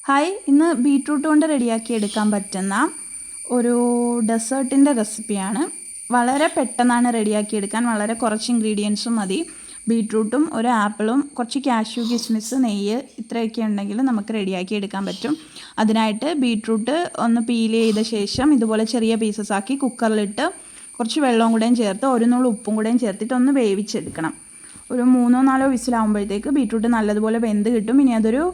Hi, ഇന്ന് beetroot കൊണ്ട് റെഡിയാക്കി എടുക്കാൻ പറ്റുന്ന ഒരു ഡെസേർട്ടിൻ്റെ റെസിപ്പിയാണ്. വളരെ പെട്ടെന്നാണ് റെഡിയാക്കി എടുക്കാൻ. വളരെ കുറച്ച് ഇൻഗ്രീഡിയൻസും മതി. ബീട്രൂട്ടും ഒരു ആപ്പിളും കുറച്ച് കാഷ്യൂ, കിസ്മിസ്, നെയ്യ് ഇത്രയൊക്കെ ഉണ്ടെങ്കിൽ നമുക്ക് റെഡിയാക്കി എടുക്കാൻ പറ്റും. അതിനായിട്ട് ബീട്രൂട്ട് ഒന്ന് പീൽ ചെയ്ത ശേഷം ഇതുപോലെ ചെറിയ പീസസ് ആക്കി കുക്കറിലിട്ട് കുറച്ച് വെള്ളവും കൂടെയും ചേർത്ത് ഒരു നുള്ളു ഉപ്പും കൂടെയും ചേർത്തിട്ട് ഒന്ന് വേവിച്ചെടുക്കണം. ഒരു 3-4 വിസിലാകുമ്പോഴത്തേക്ക് ബീട്രൂട്ട് നല്ലതുപോലെ വെന്ത് കിട്ടും. ഇനി അതൊരു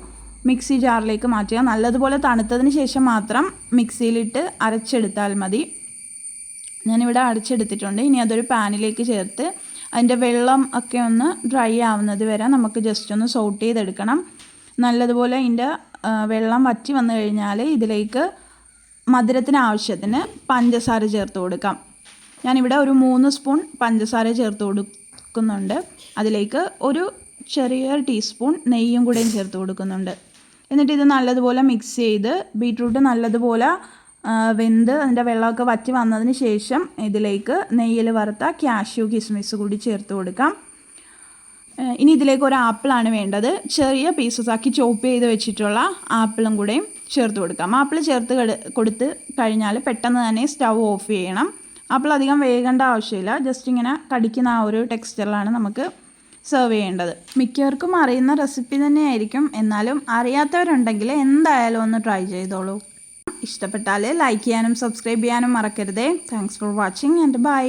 മിക്സി ജാറിലേക്ക് മാറ്റുക. നല്ലതുപോലെ തണുത്തതിന് ശേഷം മാത്രം മിക്സിയിലിട്ട് അരച്ചെടുത്താൽ മതി. ഞാനിവിടെ അരച്ചെടുത്തിട്ടുണ്ട്. ഇനി അതൊരു പാനിലേക്ക് ചേർത്ത് അതിൻ്റെ വെള്ളം ഒക്കെ ഒന്ന് ഡ്രൈ ആവുന്നത് വരെ നമുക്ക് ജസ്റ്റ് ഒന്ന് സോട്ട് ചെയ്തെടുക്കണം. നല്ലതുപോലെ അതിൻ്റെ വെള്ളം വറ്റി വന്നു കഴിഞ്ഞാൽ ഇതിലേക്ക് മധുരത്തിന് ആവശ്യത്തിന് പഞ്ചസാര ചേർത്ത് കൊടുക്കാം. ഞാനിവിടെ ഒരു 3 സ്പൂൺ പഞ്ചസാര ചേർത്ത് കൊടുക്കുന്നുണ്ട്. അതിലേക്ക് ഒരു ചെറിയ ടീസ്പൂൺ നെയ്യും കൂടെയും ചേർത്ത് കൊടുക്കുന്നുണ്ട്. എന്നിട്ട് ഇത് നല്ലതുപോലെ മിക്സ് ചെയ്ത് ബീട്രൂട്ട് നല്ലതുപോലെ വെന്ത് അതിൻ്റെ വെള്ളമൊക്കെ വറ്റി വന്നതിന് ശേഷം ഇതിലേക്ക് നെയ്യിൽ വറുത്ത കാഷ്യൂ, കിസ്മിസ് കൂടി ചേർത്ത് കൊടുക്കാം. ഇനി ഇതിലേക്ക് ഒരു ആപ്പിളാണ് വേണ്ടത്. ചെറിയ പീസസ് ആക്കി ചോപ്പ് ചെയ്ത് വെച്ചിട്ടുള്ള ആപ്പിളും കൂടെയും ചേർത്ത് കൊടുക്കാം. ആപ്പിൾ ചേർത്ത് കൊടുത്ത് കഴിഞ്ഞാൽ പെട്ടെന്ന് തന്നെ സ്റ്റൗ ഓഫ് ചെയ്യണം. ആപ്പിൾ അധികം വേകേണ്ട ആവശ്യമില്ല. ജസ്റ്റ് ഇങ്ങനെ കടിക്കുന്ന ആ ഒരു ടെക്സ്ചറിലാണ് നമുക്ക് സെർവ് ചെയ്യേണ്ടത്. മിക്കവർക്കും അറിയുന്ന റെസിപ്പി തന്നെയായിരിക്കും. എന്നാലും അറിയാത്തവരുണ്ടെങ്കിൽ എന്തായാലും ഒന്ന് ട്രൈ ചെയ്തോളൂ. ഇഷ്ടപ്പെട്ടാൽ ലൈക്ക് ചെയ്യാനും സബ്സ്ക്രൈബ് ചെയ്യാനും മറക്കരുതേ. Thanks for watching and by.